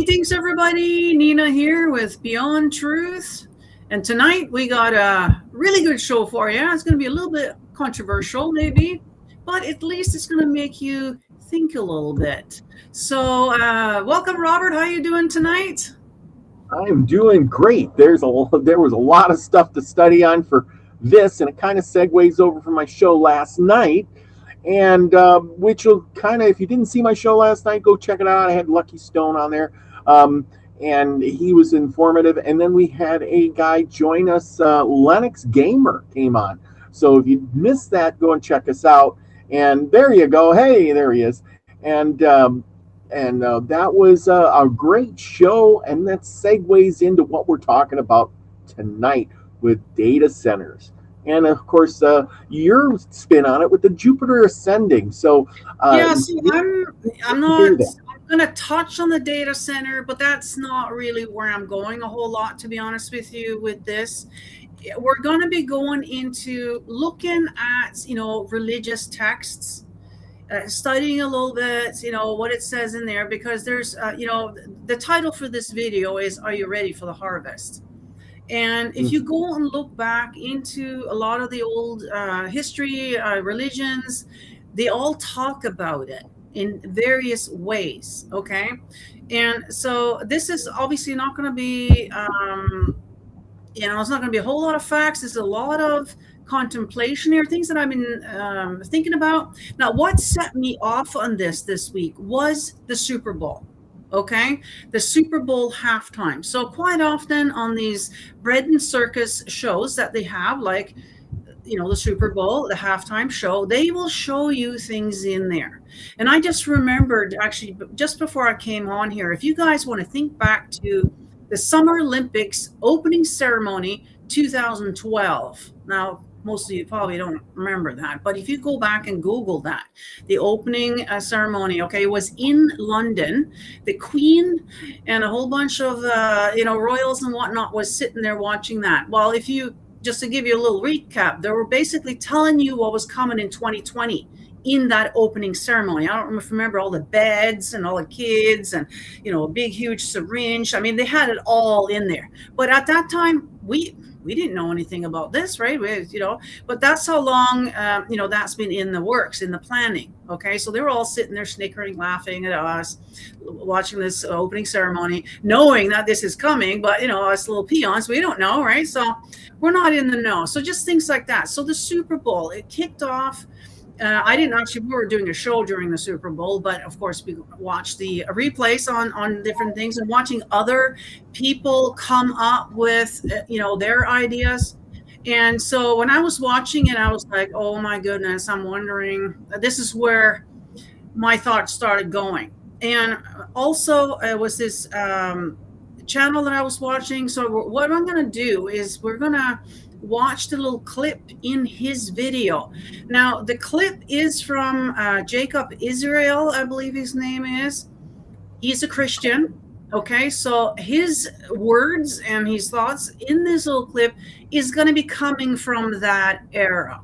Greetings, everybody. Nina here with Beyond Truth. And tonight we got a really good show for you. It's going to be a little bit controversial, maybe, but at least it's going to make you think a little bit. So welcome, Robert. How are you doing tonight? I'm doing great. There was a lot of stuff to study on for this, and it kind of segues over from my show last night. And which will kind of, if you didn't see my show last night, go check it out. I had Lucky Stone on there, and he was informative. And then we had a guy join us, Lennox Gamer came on. So if you missed that, go and check us out. And there you go. Hey, there he is. And that was a great show, and that segues into what we're talking about tonight with data centers. And of course, your spin on it with the Jupiter ascending. So so I'm going to touch on the data center, but that's not really where I'm going a whole lot, to be honest with you. With this, we're going to be going into looking at religious texts, studying a little bit, what it says in there, because there's the title for this video is "Are You Ready for the Harvest?" And if you go and look back into a lot of the old history, religions, they all talk about it in various ways, okay? And so this is obviously not going to be, it's not going to be a whole lot of facts. There's a lot of contemplation here, things that I've been thinking about. Now, what set me off on this week was the Super Bowl. Okay, the Super Bowl halftime. So quite often on these bread and circus shows that they have, like, the Super Bowl, the halftime show, they will show you things in there. And I just remembered, actually, just before I came on here, if you guys want to think back to the Summer Olympics opening ceremony 2012. Now, most of you probably don't remember that, but if you go back and Google that, the opening ceremony, okay, it was in London. The Queen and a whole bunch of, royals and whatnot was sitting there watching that. Well, just to give you a little recap, they were basically telling you what was coming in 2020 in that opening ceremony. I don't remember all the beds and all the kids and, a big, huge syringe. I mean, they had it all in there. But at that time, we didn't know anything about this, right? But that's how long, that's been in the works, in the planning. Okay. So they were all sitting there snickering, laughing at us, watching this opening ceremony, knowing that this is coming, but us little peons, we don't know, right? So we're not in the know. So just things like that. So the Super Bowl, it kicked off. We were doing a show during the Super Bowl, but of course we watched the replays on different things and watching other people come up with, their ideas. And so when I was watching it, I was like, oh my goodness, I'm wondering, this is where my thoughts started going. And also it was this channel that I was watching. So what I'm going to do is we're going to watch the little clip in his video. Now, the clip is from Jacob Israel, I believe his name is. He's a Christian. Okay, so his words and his thoughts in this little clip is going to be coming from that era.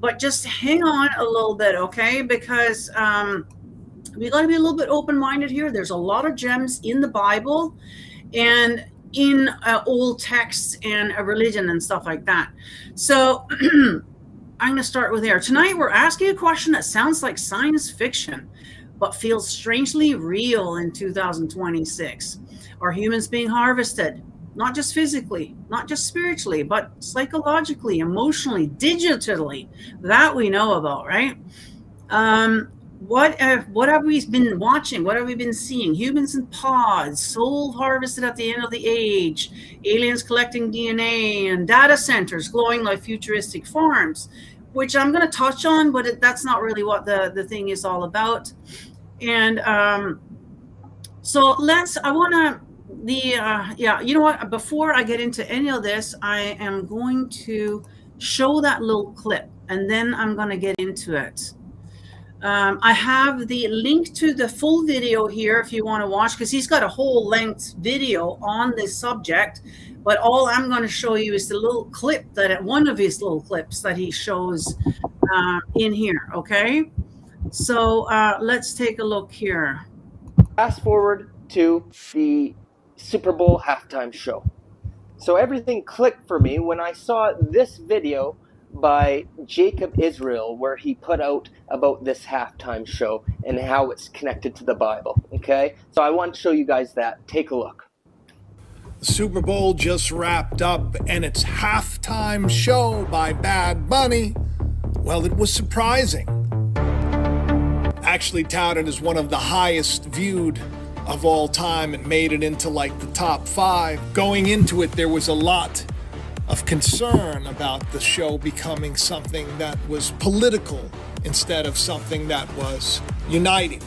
But just hang on a little bit, okay? Because we got to be a little bit open-minded here. There's a lot of gems in the Bible and in old texts and religion and stuff like that. So I'm going to start with there. Tonight, we're asking a question that sounds like science fiction, but feels strangely real in 2026. Are humans being harvested? Not just physically, not just spiritually, but psychologically, emotionally, digitally. That we know about, right? What have we been watching? What have we been seeing? Humans in pods, soul harvested at the end of the age, aliens collecting DNA, and data centers glowing like futuristic farms, which I'm going to touch on, but that's not really what the thing is all about. And before I get into any of this, I am going to show that little clip, and then I'm going to get into it. I have the link to the full video here if you want to watch, because he's got a whole length video on this subject. But all I'm going to show you is the little clip one of his little clips that he shows in here. Okay, so let's take a look here. Fast forward to the Super Bowl halftime show. So everything clicked for me when I saw this video by Jacob Israel, where he put out about this halftime show and how it's connected to the Bible. Okay, so I want to show you guys that. Take a look. The Super Bowl just wrapped up, and its halftime show by Bad Bunny, well, it was surprising. Actually touted as one of the highest viewed of all time. It made it into like the top 5. Going into it, there was a lot of concern about the show becoming something that was political instead of something that was uniting.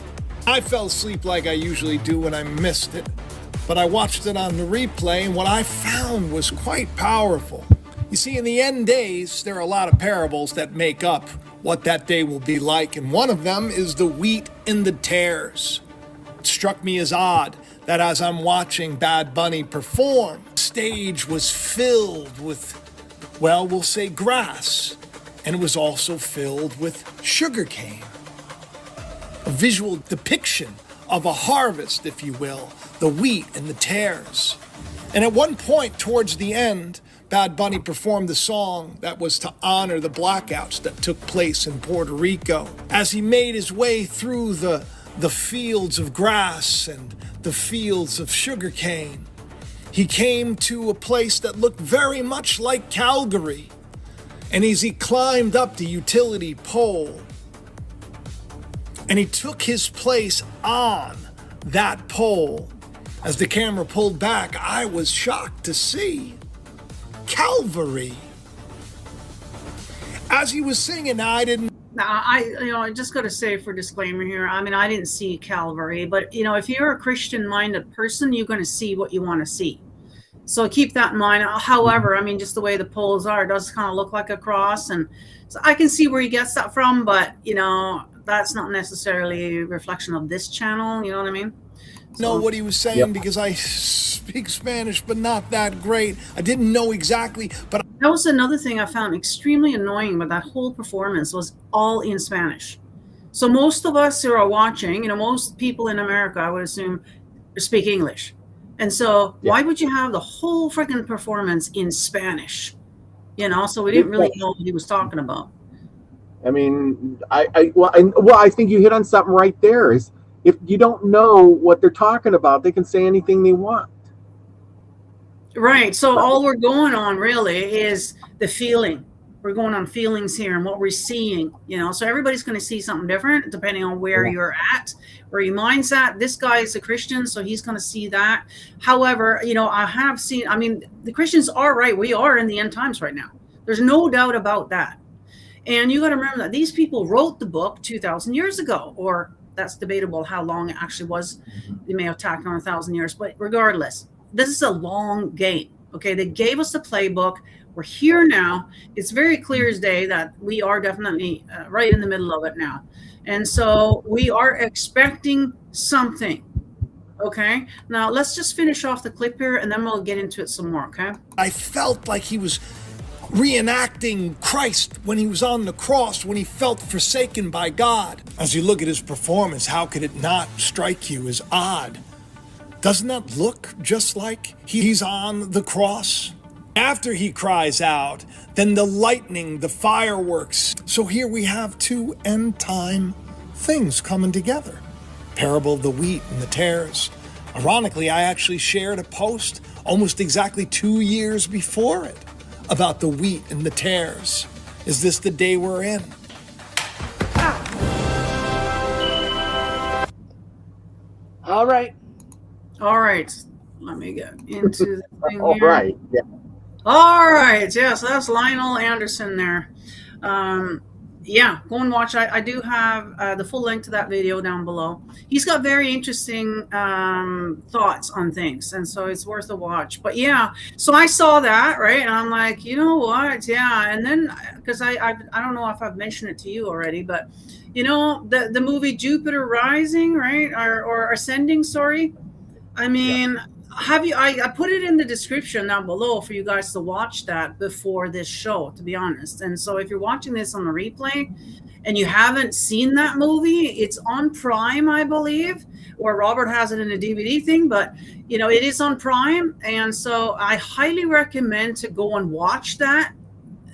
I fell asleep like I usually do when I missed it, but I watched it on the replay, and what I found was quite powerful. You see, in the end days, there are a lot of parables that make up what that day will be like, and one of them is the wheat and the tares. It struck me as odd that as I'm watching Bad Bunny perform, the stage was filled with, well, we'll say grass, and it was also filled with sugarcane. A visual depiction of a harvest, if you will, the wheat and the tares. And at one point towards the end, Bad Bunny performed the song that was to honor the blackouts that took place in Puerto Rico. As he made his way through the fields of grass and the fields of sugarcane, he came to a place that looked very much like Calgary. And as he climbed up the utility pole, and he took his place on that pole, as the camera pulled back, I was shocked to see Calvary. As he was singing, I just got to say for disclaimer here, I mean, I didn't see Calvary, but if you're a Christian-minded person, you're going to see what you want to see. So keep that in mind. However, I mean, just the way the poles are, it does kind of look like a cross, and so I can see where he gets that from, but that's not necessarily a reflection of this channel. You know what I mean? Know what he was saying because I speak Spanish, but not that great. I didn't know exactly, but that was another thing I found extremely annoying with that whole performance was all in Spanish. So most of us who are watching, most people in America, I would assume, speak English. And so why would you have the whole freaking performance in Spanish? So we didn't really know what he was talking about. I mean, I think you hit on something right there. Is if you don't know what they're talking about, they can say anything they want. Right. So all we're going on really is the feeling. We're going on feelings here and what we're seeing, so everybody's going to see something different depending on where you're at, where your mind's at. This guy is a Christian, so he's going to see that. However, I have seen, the Christians are right. We are in the end times right now. There's no doubt about that. And you got to remember that these people wrote the book 2,000 years ago, or that's debatable how long it actually was. They may have tacked on 1,000 years, but regardless, this is a long game. Okay, they gave us the playbook. We're here now. It's very clear as day that we are definitely right in the middle of it now. And so we are expecting something. Okay, now let's just finish off the clip here and then we'll get into it some more, okay? I felt like he was reenacting Christ when he was on the cross, when he felt forsaken by God. As you look at his performance, how could it not strike you as odd? Doesn't that look just like he's on the cross? After he cries out, then the lightning, the fireworks. So here we have two end time things coming together. Parable of the wheat and the tares. Ironically, I actually shared a post almost exactly 2 years before it about the wheat and the tares. Is this the day we're in? All right. Let me get into the thing All here. right. Yeah. All right. Yeah, so that's Lionel Anderson there. Go and watch. I do have the full link to that video down below. He's got very interesting thoughts on things, and so it's worth a watch. But yeah, so I saw that, right? And I'm like, you know what? Yeah. And then, because I don't know if I've mentioned it to you already, but the movie Jupiter Rising, right? Or Ascending, sorry. I mean, have you? I put it in the description down below for you guys to watch that before this show, to be honest. And so if you're watching this on the replay and you haven't seen that movie, it's on Prime, I believe. or Robert has it in a DVD thing, but you know, it is on Prime. And so I highly recommend to go and watch that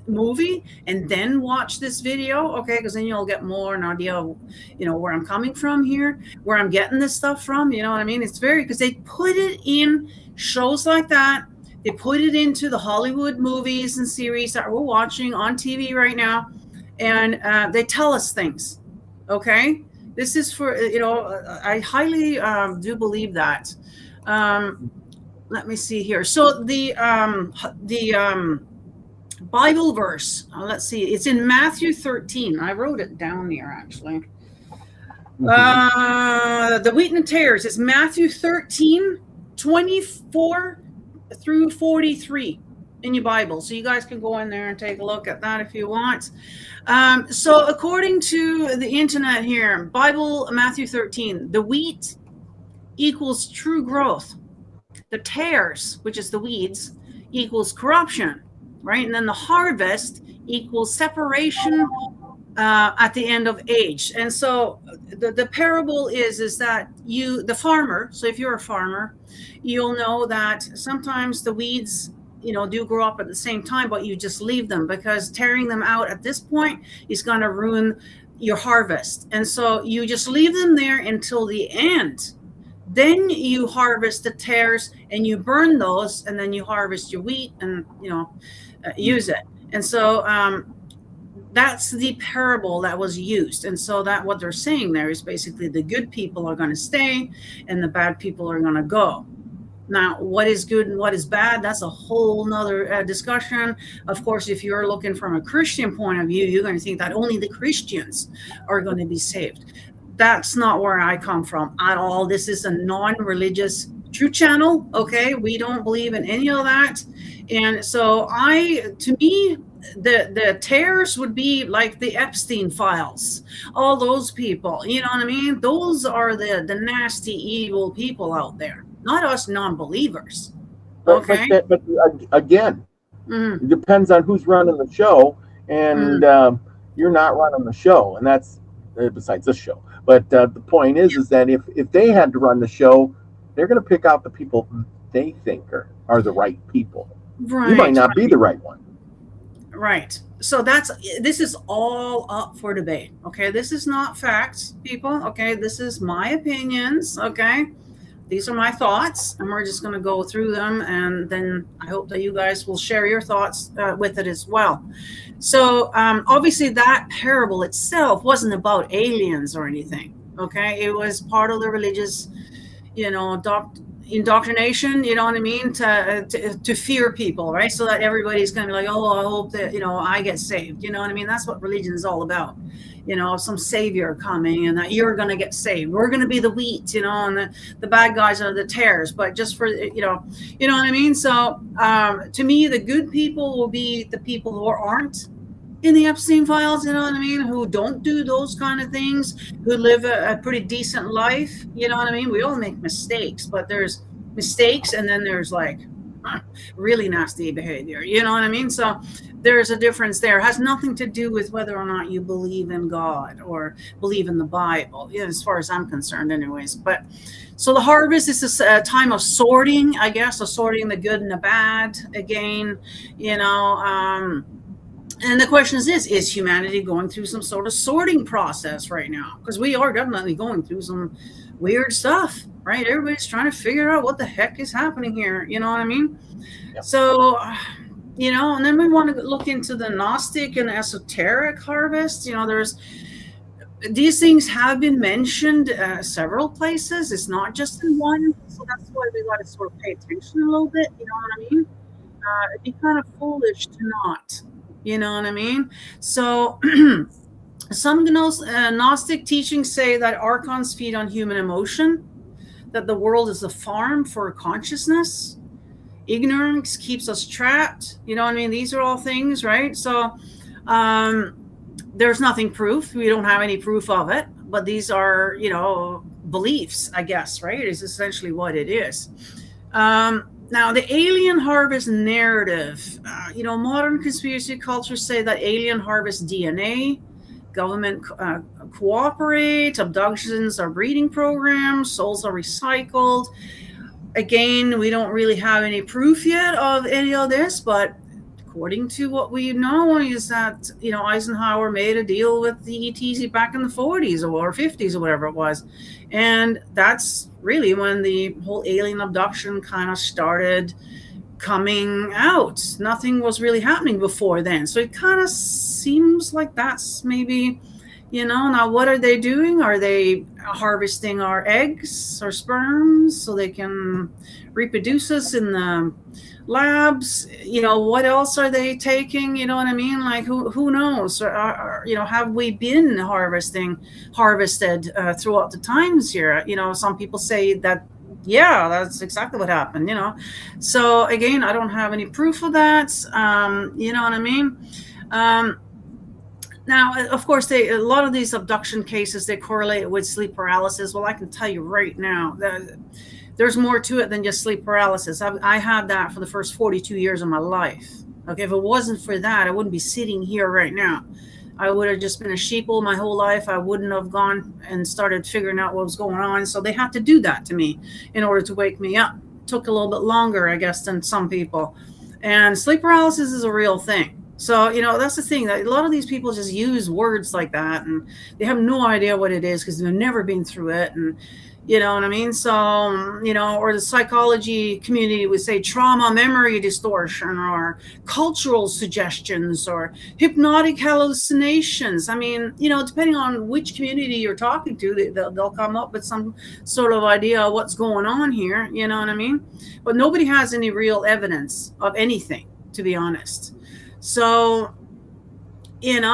movie and then watch this video, okay, because then you'll get more an idea of, you know, where I'm coming from here, where I'm getting this stuff from, you know what I mean? It's very, because they put it in shows like that, they put it into the Hollywood movies and series that we're watching on TV right now, and they tell us things, okay? This is for, you know, I highly do believe that. Let me see here. So the Bible verse. Let's see. It's in Matthew 13. I wrote it down here, actually. The wheat and tares. It's Matthew 13, 24 through 43 in your Bible. So you guys can go in there and take a look at that if you want. So according to the internet here, Bible, Matthew 13, the wheat equals true growth. The tares, which is the weeds, equals corruption. Right, and then the harvest equals separation at the end of age. And so the parable is that you, the farmer, so if you're a farmer, you'll know that sometimes the weeds, you know, do grow up at the same time, but you just leave them, because tearing them out at this point is going to ruin your harvest. And so you just leave them there until the end. Then you harvest the tares and you burn those, and then you harvest your wheat and, you know, use it. And so that's the parable that was used. And so that what they're saying there is basically the good people are going to stay and the bad people are going to go. Now, what is good and what is bad, that's a whole nother discussion. Of course, if you're looking from a Christian point of view, you're going to think that only the Christians are going to be saved. That's not where I come from at all. This is a non-religious Truth Channel, okay? We don't believe in any of that. And so to me, the tares would be like the Epstein files, all those people, you know what I mean? Those are the nasty, evil people out there, not us non-believers. Okay. But again, it depends on who's running the show, and you're not running the show, and that's besides this show. But the point is that if they had to run the show, they're going to pick out the people they think are the right people. Right. You might not be the right one. Right. So this is all up for debate. Okay. This is not facts, people. Okay. This is my opinions. Okay. These are my thoughts, and we're just going to go through them. And then I hope that you guys will share your thoughts with it as well. So obviously that parable itself wasn't about aliens or anything. Okay. It was part of the religious, you know, indoctrination, you know what I mean, to fear people, right? So that everybody's going to be like, oh, I hope that, you know, I get saved. You know what I mean? That's what religion is all about. You know, some savior coming and that you're going to get saved. We're going to be the wheat, you know, and the bad guys are the tares. But just for, you know what I mean? So to me, the good people will be the people who aren't in the Epstein files, you know what I mean, who don't do those kind of things, who live a pretty decent life, you know what I mean? We all make mistakes, but there's mistakes and then there's like really nasty behavior, you know what I mean? So there's a difference there. It has nothing to do with whether or not you believe in God or believe in the Bible, you know, as far as I'm concerned anyways. But so the harvest is a time of sorting, I guess, of sorting the good and the bad again, you know. And the question is humanity going through some sort of sorting process right now? Because we are definitely going through some weird stuff, right? Everybody's trying to figure out what the heck is happening here. You know what I mean? Yep. So, you know, and then we want to look into the Gnostic and esoteric harvest. You know, these things have been mentioned several places. It's not just in one. So that's why we got to sort of pay attention a little bit. You know what I mean? It'd be kind of foolish to not. You know what I mean? So some Gnostic teachings say that archons feed on human emotion, that the world is a farm for consciousness. Ignorance keeps us trapped. You know what I mean? These are all things, right? So there's nothing proof. We don't have any proof of it. But these are, you know, beliefs, I guess, right? It's essentially what it is. Now, the alien harvest narrative, you know, modern conspiracy cultures say that alien harvest DNA, government cooperates, abductions are breeding programs, souls are recycled. Again, we don't really have any proof yet of any of this, but according to what we know is that, Eisenhower made a deal with the ETC back in the 40s or 50s or whatever it was. And that's really when the whole alien abduction kind of started coming out. Nothing was really happening before then. So it kind of seems like that's maybe, now what are they doing? Are they harvesting our eggs or sperms so they can reproduce us in the labs? What else are they taking? You know what I mean? Like who knows? Have we been harvested throughout the times here? Some people say that, yeah, that's exactly what happened. So again, I don't have any proof of that. You know what I mean? Now, of course, a lot of these abduction cases, they correlate with sleep paralysis. Well, I can tell you right now that there's more to it than just sleep paralysis. I had that for the first 42 years of my life. Okay, if it wasn't for that, I wouldn't be sitting here right now. I would have just been a sheeple my whole life. I wouldn't have gone and started figuring out what was going on. So they had to do that to me in order to wake me up. It took a little bit longer, I guess, than some people. And sleep paralysis is a real thing. So, that's the thing, that a lot of these people just use words like that and they have no idea what it is because they've never been through it. And you know what I mean? So, or the psychology community would say trauma memory distortion or cultural suggestions or hypnotic hallucinations. I mean, depending on which community you're talking to, they'll come up with some sort of idea of what's going on here. You know what I mean? But nobody has any real evidence of anything, to be honest. So, wait, we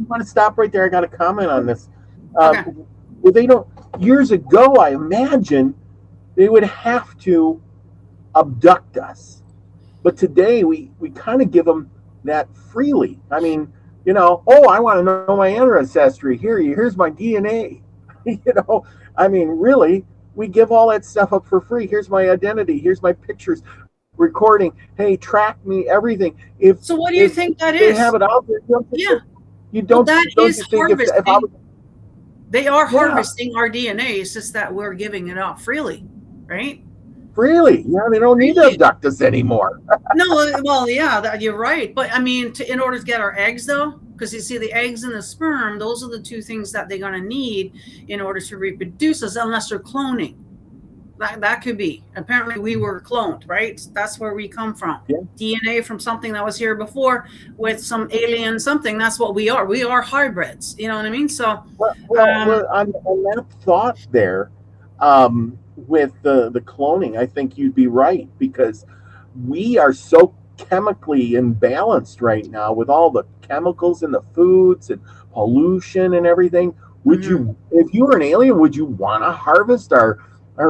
want to stop right there. I got a comment on this. Okay. Well, they don't. Years ago, I imagine they would have to abduct us, but today we kind of give them that freely. I mean, I want to know my ancestry. Here's my DNA. I mean, really, we give all that stuff up for free. Here's my identity. Here's my pictures, recording. Hey, track me, everything. So what do you think that they is? have it out there. You Well, don't. that don't is you think harvesting. if I was, they are harvesting our DNA. It's just that we're giving it up freely, right? Freely. Yeah, they don't need to abduct us anymore. No, well, yeah, you're right. But I mean, in order to get our eggs, though, because you see the eggs and the sperm, those are the two things that they're going to need in order to reproduce us, unless they're cloning. That could be. Apparently, we were cloned, right? That's where we come from. Yeah. DNA from something that was here before with some alien something. That's what we are. We are hybrids. You know what I mean? So, well, on that thought there, with the cloning, I think you'd be right, because we are so chemically imbalanced right now with all the chemicals in the foods and pollution and everything. Would you, if you were an alien, would you want to harvest our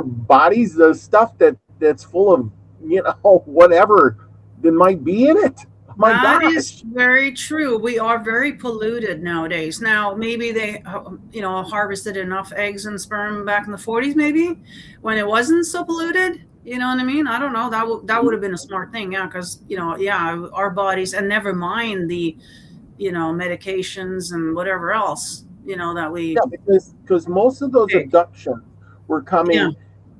bodies, the stuff that's full of whatever that might be in it? That is very true. We are very polluted nowadays. Now, maybe they, harvested enough eggs and sperm back in the 40s, maybe when it wasn't so polluted. You know what I mean? I don't know. That would have been a smart thing. Yeah. Because, our bodies, and never mind the, medications and whatever else, that we. Yeah, because most of those abductions were coming,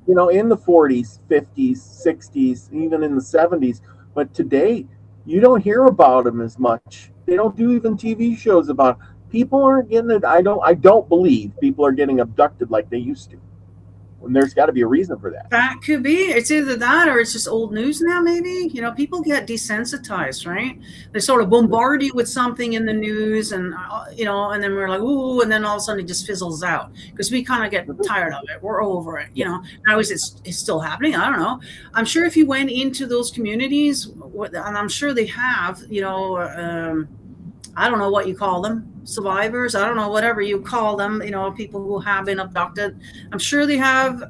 in the 40s, 50s, 60s, even in the 70s. But today, you don't hear about them as much. They don't do even TV shows about it. People aren't getting it. I don't believe people are getting abducted like they used to. And there's got to be a reason for that. That could be. It's either that or it's just old news now, maybe. People get desensitized, right? They sort of bombard you with something in the news and, and then we're like, ooh, and then all of a sudden it just fizzles out because we kind of get tired of it. We're over it, Now, is it still happening? I don't know. I'm sure if you went into those communities, and I'm sure they have, I don't know what you call them, survivors, I don't know, whatever you call them, people who have been abducted. I'm sure they have,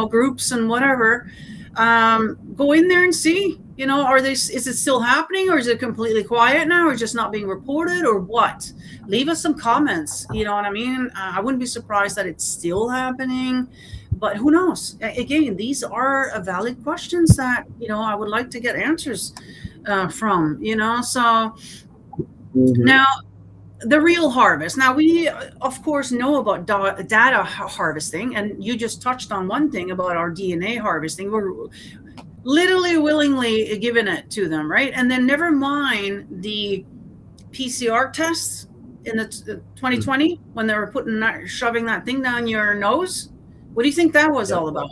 groups and whatever. Go in there and see, is it still happening, or is it completely quiet now, or just not being reported, or what? Leave us some comments. You know what I mean? I wouldn't be surprised that it's still happening, but who knows? Again, these are valid questions that, I would like to get answers from, so Now, the real harvest. Now, we, of course, know about data harvesting, and you just touched on one thing about our DNA harvesting. We're literally willingly giving it to them, right? And then never mind the PCR tests in the 2020 when they were shoving that thing down your nose. What do you think that was all about?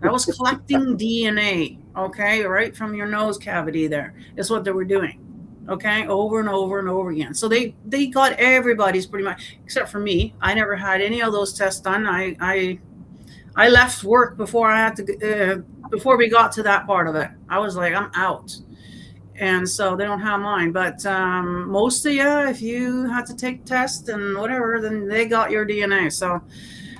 That was collecting DNA, okay, right from your nose cavity. There is what they were doing, okay, over and over and over again. So they got everybody's pretty much, except for me. I never had any of those tests done. I left work before I had to before we got to that part of it. I was like, I'm out. And so they don't have mine, but most of you, if you had to take tests and whatever, then they got your DNA. So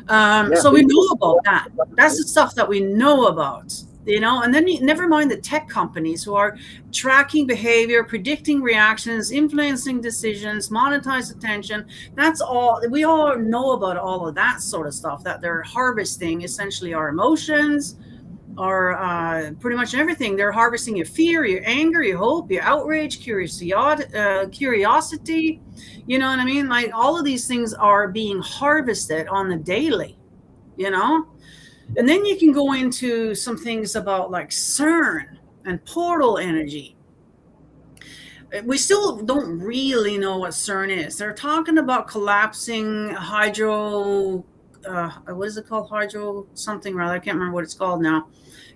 so we know about that. That's the stuff that we know about, you know. And then never mind the tech companies who are tracking behavior, predicting reactions, influencing decisions, monetize attention. That's all. We all know about all of that sort of stuff, that they're harvesting essentially our emotions, or pretty much everything. They're harvesting your fear, your anger, your hope, your outrage, curiosity. You know what I mean? Like, all of these things are being harvested on the daily, you know? And then you can go into some things about like CERN and portal energy. We still don't really know what CERN is. They're talking about collapsing hydro, what is it called? Hydro something rather. I can't remember what it's called now.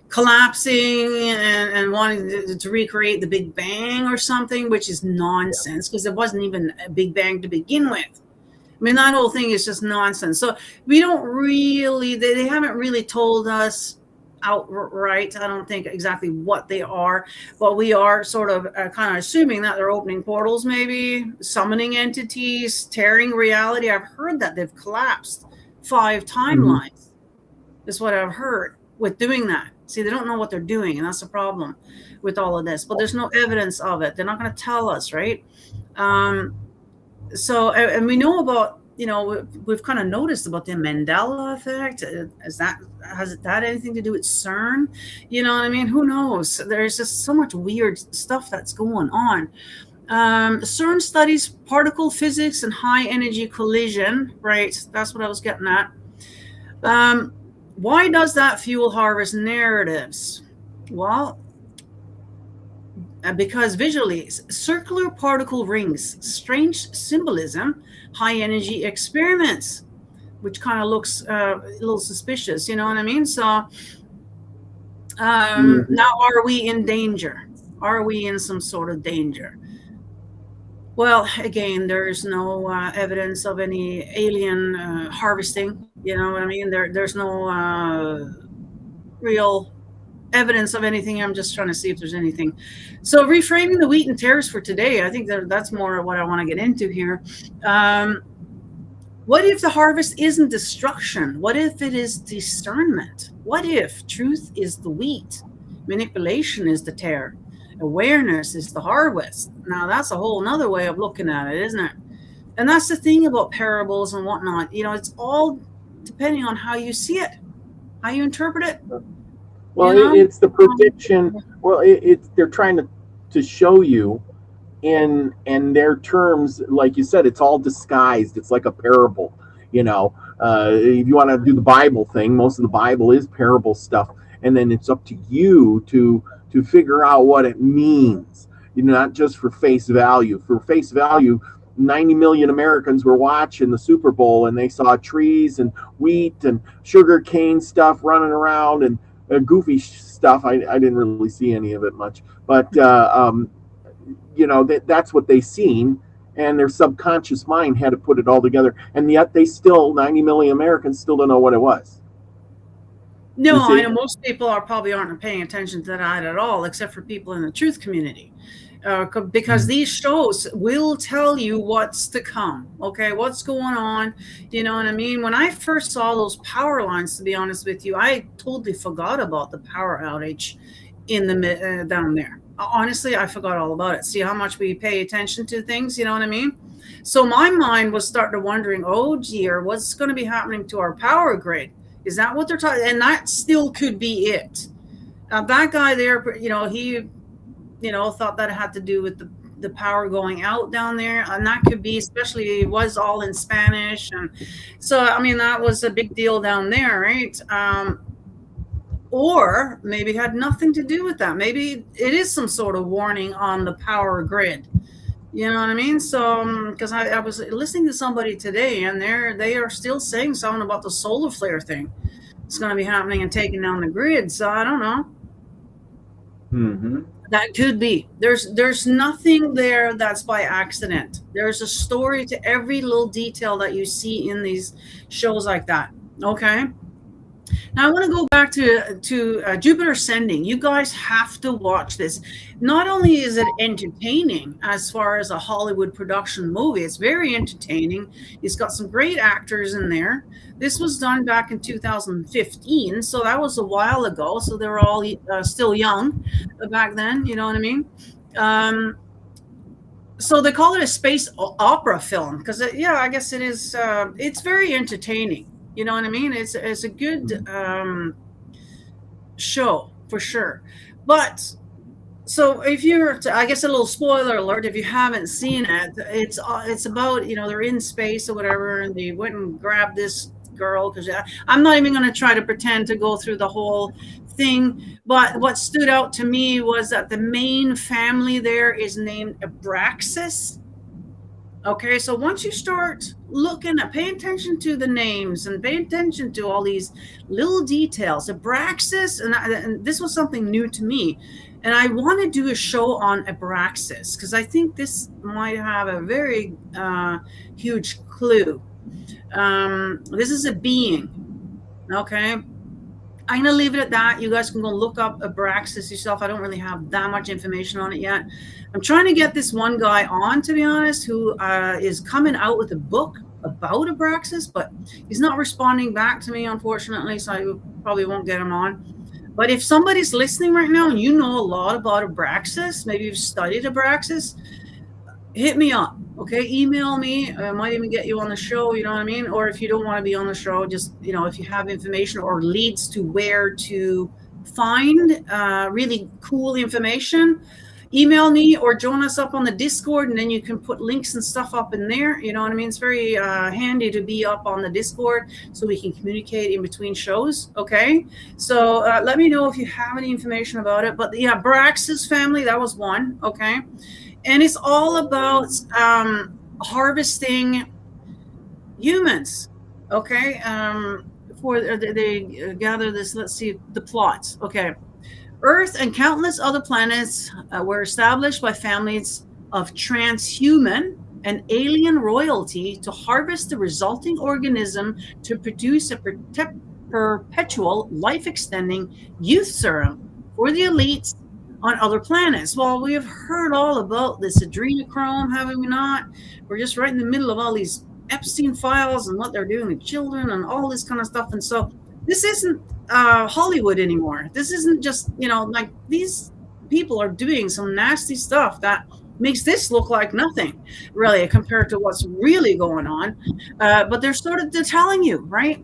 Collapsing and wanting to recreate the Big Bang or something, which is nonsense, because it wasn't even a Big Bang to begin with. I mean, that whole thing is just nonsense. So we don't really, they haven't really told us outright, I don't think, exactly what they are, but we are sort of kind of assuming that they're opening portals, maybe summoning entities, tearing reality. I've heard that they've collapsed 5 timelines. Is what I've heard with doing that. See, they don't know what they're doing, and that's the problem with all of this. But there's no evidence of it. They're not going to tell us, right? So, and we know about, you know, we've kind of noticed about the Mandela effect. Has that anything to do with CERN? You know what I mean? Who knows? There's just so much weird stuff that's going on. CERN studies particle physics and high energy collision, right? That's what I was getting at. Why does that fuel harvest narratives? Well, because visually, circular particle rings, strange symbolism, high energy experiments, which kind of looks a little suspicious, you know what I mean? So now, are we in danger? Are we in some sort of danger? Well, again, there's no evidence of any alien harvesting. You know what I mean? There's no real evidence of anything. I'm just trying to see if there's anything. So reframing the wheat and tares for today, I think that's more what I want to get into here. What if the harvest isn't destruction? What if it is discernment? What if truth is the wheat, manipulation is the tare, awareness is the harvest? Now, that's a whole nother way of looking at it, isn't it? And that's the thing about parables and whatnot. You know, it's all depending on how you see it, how you interpret it. Well, you know? It's the prediction. Well, they're trying to show you in their terms, like you said, it's all disguised. It's like a parable. You know, if you want to do the Bible thing, most of the Bible is parable stuff, and then it's up to you to figure out what it means. You know, not just for face value. For face value, 90 million Americans were watching the Super Bowl, and they saw trees and wheat and sugar cane stuff running around and goofy stuff. I didn't really see any of it much, but you know, that's what they seen, and their subconscious mind had to put it all together, and yet they still, 90 million Americans still don't know what it was. No, I know most people probably aren't paying attention to that at all, except for people in the truth community. Because these shows will tell you what's to come, okay, what's going on, you know what I mean? When I first saw those power lines, to be honest with you, I totally forgot about the power outage in the down there. Honestly, I forgot all about it. See how much we pay attention to things, you know what I mean? So my mind was starting to wondering, oh dear, what's going to be happening to our power grid? Is that what they're talking? And that still could be it. That guy there, you know, he, you know, thought that it had to do with the the power going out down there, and that could be, especially it was all in Spanish, and so I mean that was a big deal down there, right? Or maybe it had nothing to do with that. Maybe it is some sort of warning on the power grid. You know what I mean? So, because I was listening to somebody today, and they are still saying something about the solar flare thing. It's going to be happening and taking down the grid. So I don't know. Mm-hmm. That could be. There's nothing there that's by accident. There's a story to every little detail that you see in these shows like that. Okay. Now I want to go back to Jupiter Ascending. You guys have to watch this. Not only is it entertaining as far as a Hollywood production movie, it's very entertaining. It's got some great actors in there. This was done back in 2015, so that was a while ago. So they were all still young back then. You know what I mean? So they call it a space opera film because, I guess it is. It's very entertaining. You know what I mean? It's a good show for sure. But so if you're, I guess a little spoiler alert, if you haven't seen it, it's about, they're in space or whatever, and they went and grabbed this girl, because I'm not even going to try to pretend to go through the whole thing. But what stood out to me was that the main family there is named Abraxas. Okay, so once you start looking at, pay attention to the names and pay attention to all these little details. Abraxas, and this was something new to me, and I want to do a show on Abraxas because I think this might have a very huge clue. This is a being, okay? I'm going to leave it at that. You guys can go look up Abraxas yourself. I don't really have that much information on it yet. I'm trying to get this one guy on, to be honest, who is coming out with a book about Abraxas, but he's not responding back to me, unfortunately, so I probably won't get him on. But if somebody's listening right now and you know a lot about Abraxas, maybe you've studied Abraxas, hit me up, okay? Email me. I might even get you on the show, you know what I mean? Or if you don't want to be on the show, just, if you have information or leads to where to find really cool information, email me or join us up on the Discord, and then you can put links and stuff up in there. You know what I mean? It's very handy to be up on the Discord so we can communicate in between shows, okay? So let me know if you have any information about it. But yeah, Abraxas family, that was one, okay? And it's all about harvesting humans, okay? They gather this, let's see, the plots, okay. Earth and countless other planets were established by families of transhuman and alien royalty to harvest the resulting organism to produce a perpetual life-extending youth serum for the elites on other planets. Well, we have heard all about this adrenochrome, haven't we not? We're just right in the middle of all these Epstein files and what they're doing to children and all this kind of stuff. And so this isn't Hollywood anymore. This isn't just, like these people are doing some nasty stuff that makes this look like nothing really compared to what's really going on. But they're telling you, right?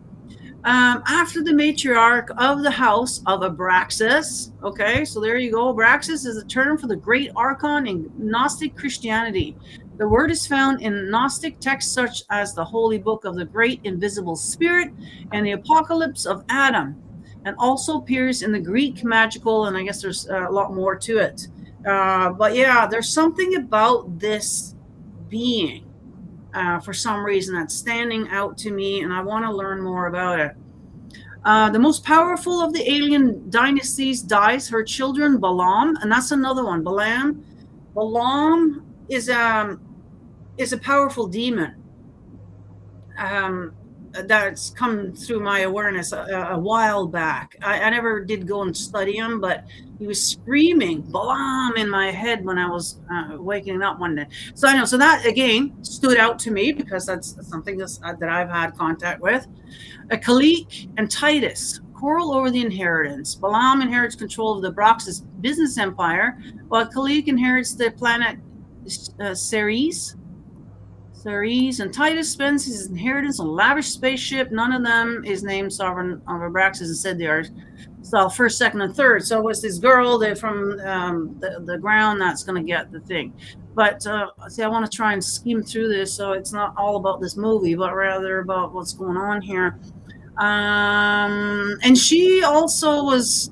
After the matriarch of the house of Abraxas, okay, so there you go. Abraxas is a term for the great archon in Gnostic Christianity. The word is found in Gnostic texts such as the Holy Book of the Great Invisible Spirit and the Apocalypse of Adam, and also appears in the Greek magical, and I guess there's a lot more to it. But yeah, there's something about this being for some reason that's standing out to me, and I want to learn more about it. The most powerful of the alien dynasties dies. Her children, Balaam, and that's another one. Balaam is a powerful demon that's come through my awareness a while back. I never did go and study him, but he was screaming Balaam in my head when I was waking up one day. So I know, so that again stood out to me because that's something that I've had contact with. Kalik and Titus quarrel over the inheritance. Balaam inherits control of the Abraxas business empire, while Kalik inherits the planet Ceres. Clarice and Titus spends his inheritance on a lavish spaceship. None of them is named sovereign of Abraxas and said they are so first, second, and third. So it was this girl that from the ground that's going to get the thing. But see, I want to try and skim through this so it's not all about this movie, but rather about what's going on here. And she also was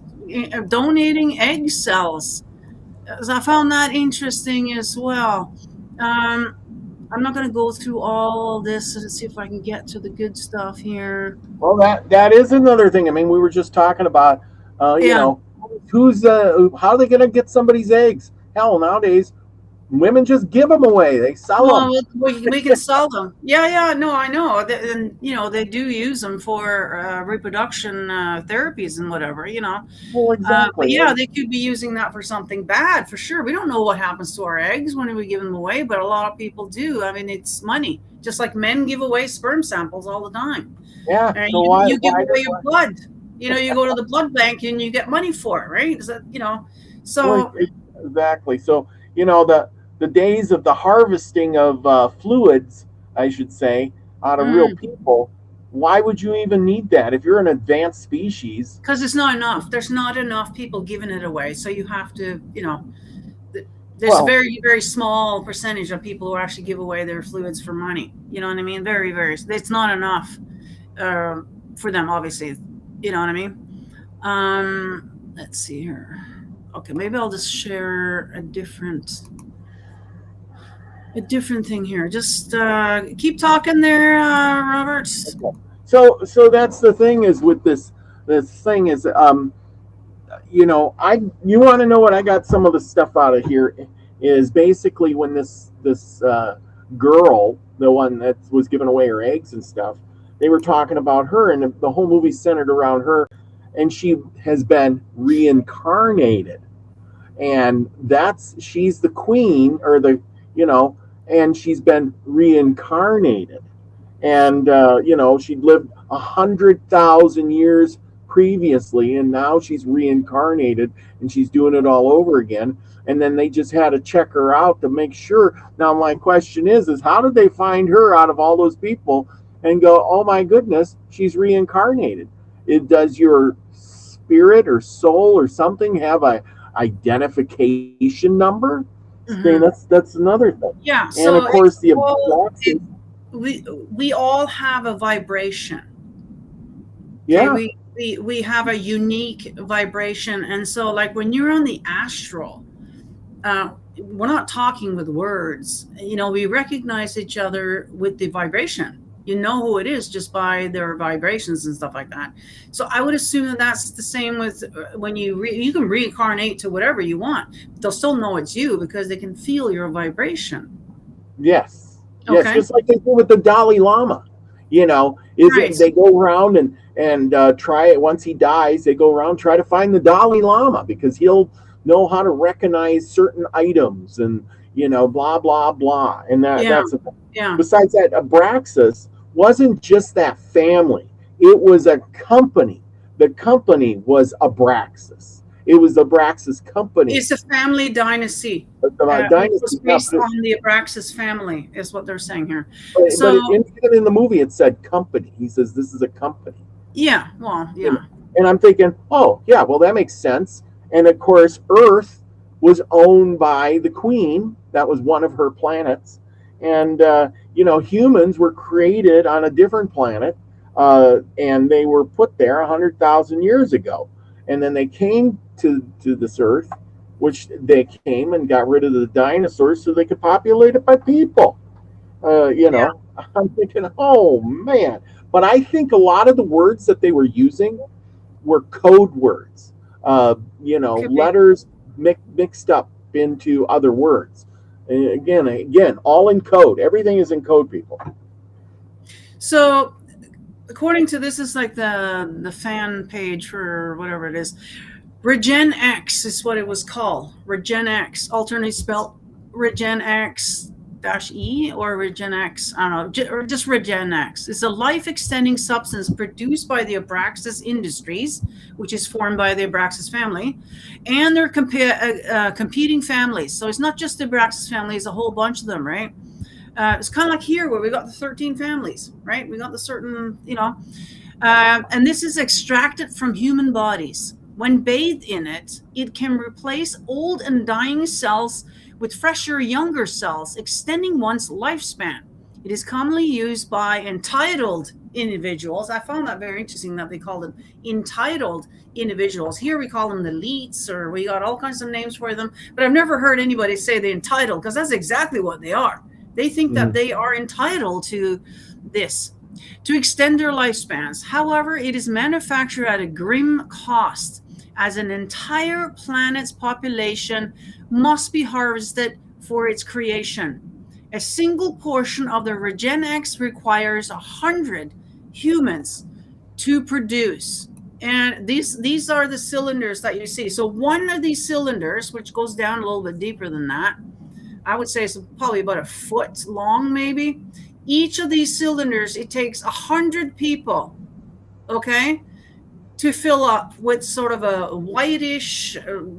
donating egg cells. So I found that interesting as well. I'm not going to go through all this and see if I can get to the good stuff here. Well, that is another thing. I mean, we were just talking about, you know, how are they going to get somebody's eggs? Hell, nowadays, women just give them away. They sell them. We can sell them. Yeah, no, I know. And, you know, they do use them for reproduction therapies and whatever, you know. Well, exactly. But yeah, they could be using that for something bad, for sure. We don't know what happens to our eggs when we give them away, but a lot of people do. I mean, it's money. Just like men give away sperm samples all the time. Yeah. And So you give away your blood. You know, you go to the blood bank and you get money for it, right? Is that, you know, so. Well, exactly. So, you know, the days of the harvesting of fluids, I should say, out of real people, why would you even need that if you're an advanced species? Because it's not enough. There's not enough people giving it away. So you have to, you know, there's a very, very small percentage of people who actually give away their fluids for money. You know what I mean? Very, very, it's not enough for them, obviously. You know what I mean? Let's see here. Okay, maybe I'll just share a different thing here. Just keep talking there, Robert. Okay. So that's the thing is with this thing is, you know, you want to know what I got some of the stuff out of here is basically when this girl, the one that was giving away her eggs and stuff, they were talking about her, and the whole movie centered around her, and she has been reincarnated, and she's the queen, or the, you know, and she's been reincarnated, and you know, she'd lived 100,000 years previously, and now she's reincarnated, and she's doing it all over again. And then they just had to check her out to make sure. Now my question is how did they find her out of all those people and go, oh my goodness, she's reincarnated? Does your spirit or soul or something have a identification number? Mm-hmm. That's another thing. Yeah. And so of course we all have a vibration. Yeah. Okay? We have a unique vibration, and so like when you're on the astral, we're not talking with words. You know, we recognize each other with the vibration. You know who it is just by their vibrations and stuff like that. So I would assume that that's the same with when you can reincarnate to whatever you want. They'll still know it's you because they can feel your vibration. Yes. Okay. Yes, just like they do with the Dalai Lama. You know, they go around and try it once he dies. They go around try to find the Dalai Lama because he'll know how to recognize certain items and, you know, blah blah blah. And that's besides that, Abraxas wasn't just that family. It was a company. The company was Abraxas. It was the Abraxas company. It's a family dynasty. Dynasty. It was based on the Abraxas family, is what they're saying here. But in the movie, it said company. He says this is a company. Yeah, well, yeah. And I'm thinking, oh, yeah, well, that makes sense. And of course, Earth was owned by the Queen. That was one of her planets. And, you know, humans were created on a different planet, and they were put there 100,000 years ago. And then they came to this Earth, which they came and got rid of the dinosaurs so they could populate it by people. You know, I'm thinking, oh, man. But I think a lot of the words that they were using were code words, you know, letters mixed up into other words. And again, all in code. Everything is in code, people. So, according to this, is like the fan page for whatever it is. Regen X is what it was called. Regen X, alternately spelled Regen X -E or Regen X, I don't know, or just Regen X. It's a life-extending substance produced by the Abraxas Industries, which is formed by the Abraxas family, and their competing families. So it's not just the Abraxas family; it's a whole bunch of them, right? It's kind of like here where we got the 13 families, right? We got the certain, and this is extracted from human bodies. When bathed in it, it can replace old and dying cells with fresher, younger cells, extending one's lifespan. It is commonly used by entitled individuals. I found that very interesting that they call them entitled individuals. Here we call them the elites, or we got all kinds of names for them, but I've never heard anybody say they're entitled, because that's exactly what they are. They think that they are entitled to this, to extend their lifespans. However, it is manufactured at a grim cost, as an entire planet's population must be harvested for its creation. A single portion of the Regen X requires 100 humans to produce. And these are the cylinders that you see. So one of these cylinders, which goes down a little bit deeper than that, I would say it's probably about a foot long, maybe. Each of these cylinders, it takes 100 people, okay, to fill up with sort of a whitish,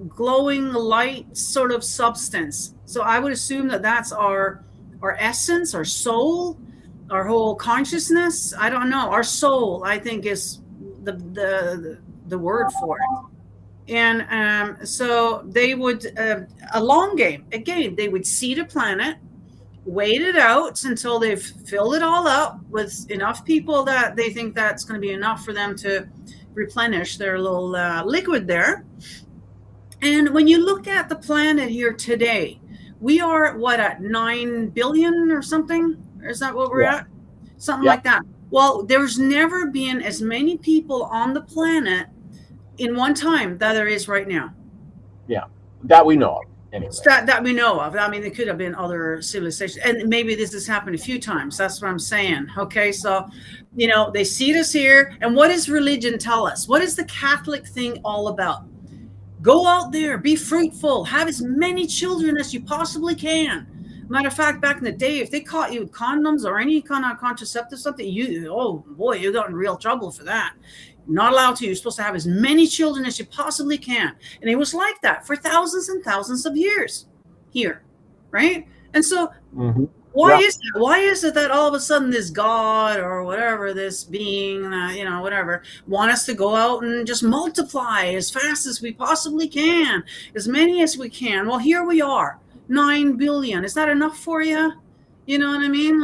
glowing light sort of substance. So I would assume that that's our essence, our soul, our whole consciousness. I don't know. Our soul, I think, is the word for it. And so they would, a long game, again, they would seed a planet, wait it out until they've filled it all up with enough people that they think that's going to be enough for them to replenish their little liquid there. And when you look at the planet here today, we are at 9 billion or something? Is that what we're at? Something like that. Well, there's never been as many people on the planet in one time that there is right now. Yeah, that we know of. Anyway. That we know of. I mean, there could have been other civilizations, and maybe this has happened a few times. That's what I'm saying. Okay, so, they see us here, and what does religion tell us? What is the Catholic thing all about? Go out there, be fruitful, have as many children as you possibly can. Matter of fact, back in the day, if they caught you with condoms or any kind of contraceptive something, you got in real trouble for that. Not allowed to. You're supposed to have as many children as you possibly can. And it was like that for thousands and thousands of years here, right? And so why is that? Why is it that all of a sudden this God or whatever, this being, whatever, want us to go out and just multiply as fast as we possibly can, as many as we can? Well, here we are, 9 billion. Is that enough for you? You know what I mean?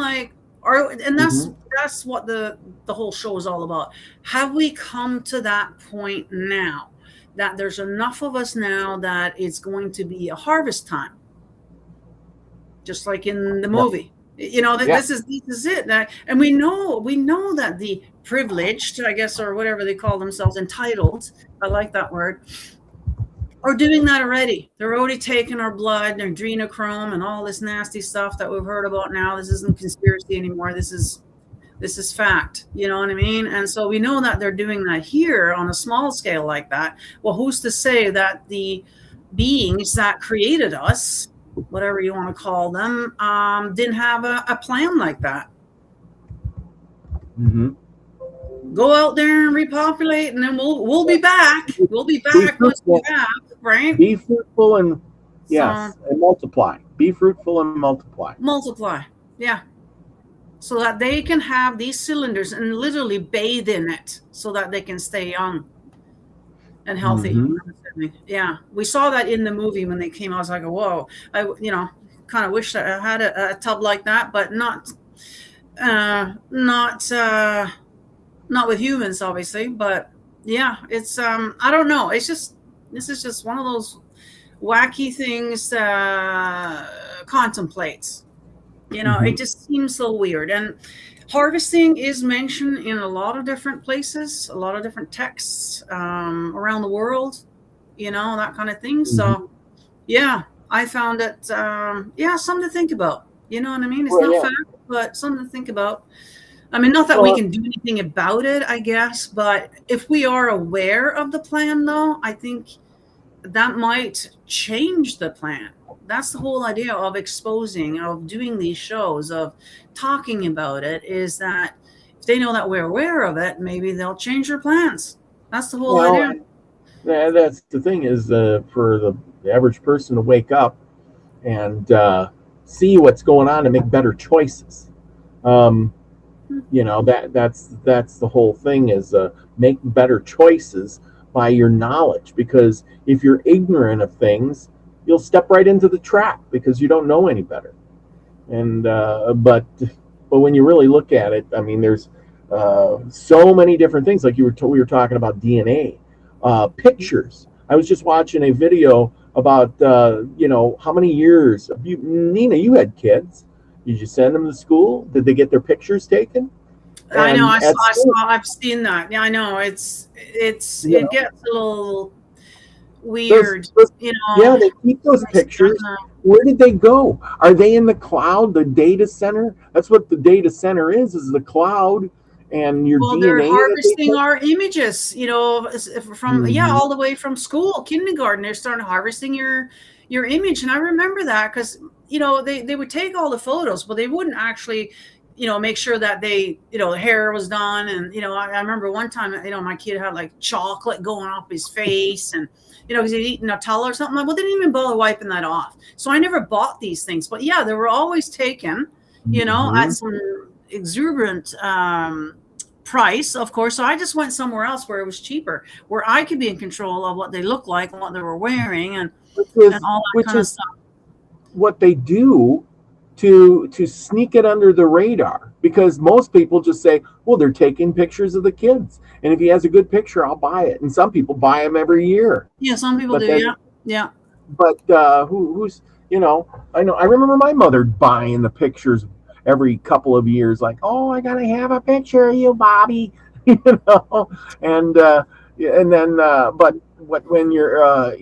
And that's what the whole show is all about. Have we come to that point now that there's enough of us now that it's going to be a harvest time, just like in the movie? This is it. And we know that the privileged, I guess, or whatever they call themselves, entitled, I like that word, are doing that already. They're already taking our blood and adrenochrome and all this nasty stuff that we've heard about now. This isn't conspiracy anymore. This is fact. You know what I mean? And so we know that they're doing that here on a small scale like that. Well, who's to say that the beings that created us, whatever you want to call them, didn't have a plan like that? Go out there and repopulate, and then we'll be back. We'll be back once we have, right? Be fruitful and and multiply. Be fruitful and multiply. Multiply, yeah. So that they can have these cylinders and literally bathe in it, so that they can stay young and healthy. Yeah, we saw that in the movie when they came. I was like, whoa! I kind of wish that I had a tub like that, but not with humans, obviously. But yeah, it's I don't know. This is just one of those wacky things contemplates. It just seems so weird. And harvesting is mentioned in a lot of different places, a lot of different texts around the world, that kind of thing. So yeah, I found it something to think about. You know what I mean? It's not fact, but something to think about. I mean, not that we can do anything about it, I guess, but if we are aware of the plan, though, I think that might change the plan. That's the whole idea of exposing, of doing these shows, of talking about it, is that if they know that we're aware of it, maybe they'll change their plans. That's the whole idea. That's the thing is, for the average person to wake up and see what's going on to make better choices. That's the whole thing, is make better choices by your knowledge, because if you're ignorant of things, you'll step right into the trap because you don't know any better. And but when you really look at it, I mean, there's so many different things. Like we were talking about DNA, pictures. I was just watching a video about how many years. Nina, you had kids. Did you send them to school? Did they get their pictures taken? I know. I've seen that. Yeah, I know. It gets a little weird. Yeah, they keep those pictures. Where did they go? Are they in the cloud, the data center? That's what the data center is the cloud, and your DNA. They're harvesting our images, from all the way from school, kindergarten. They're starting harvesting your image, and I remember that because they would take all the photos, but they wouldn't actually make sure that the hair was done. And I remember one time my kid had like chocolate going up his face, and because he'd eaten Nutella or something. Well, they didn't even bother wiping that off. So I never bought these things. But yeah, they were always taken, at some exuberant price, of course. So I just went somewhere else where it was cheaper, where I could be in control of what they look like and what they were wearing and all that kind of stuff. What they do to sneak it under the radar, because most people just say, well, they're taking pictures of the kids, and if he has a good picture, I'll buy it. And some people buy them every year. Yeah, some people do. Yeah. But who's I know I remember my mother buying the pictures every couple of years, like, oh, I gotta have a picture of you, Bobby. And then but when you're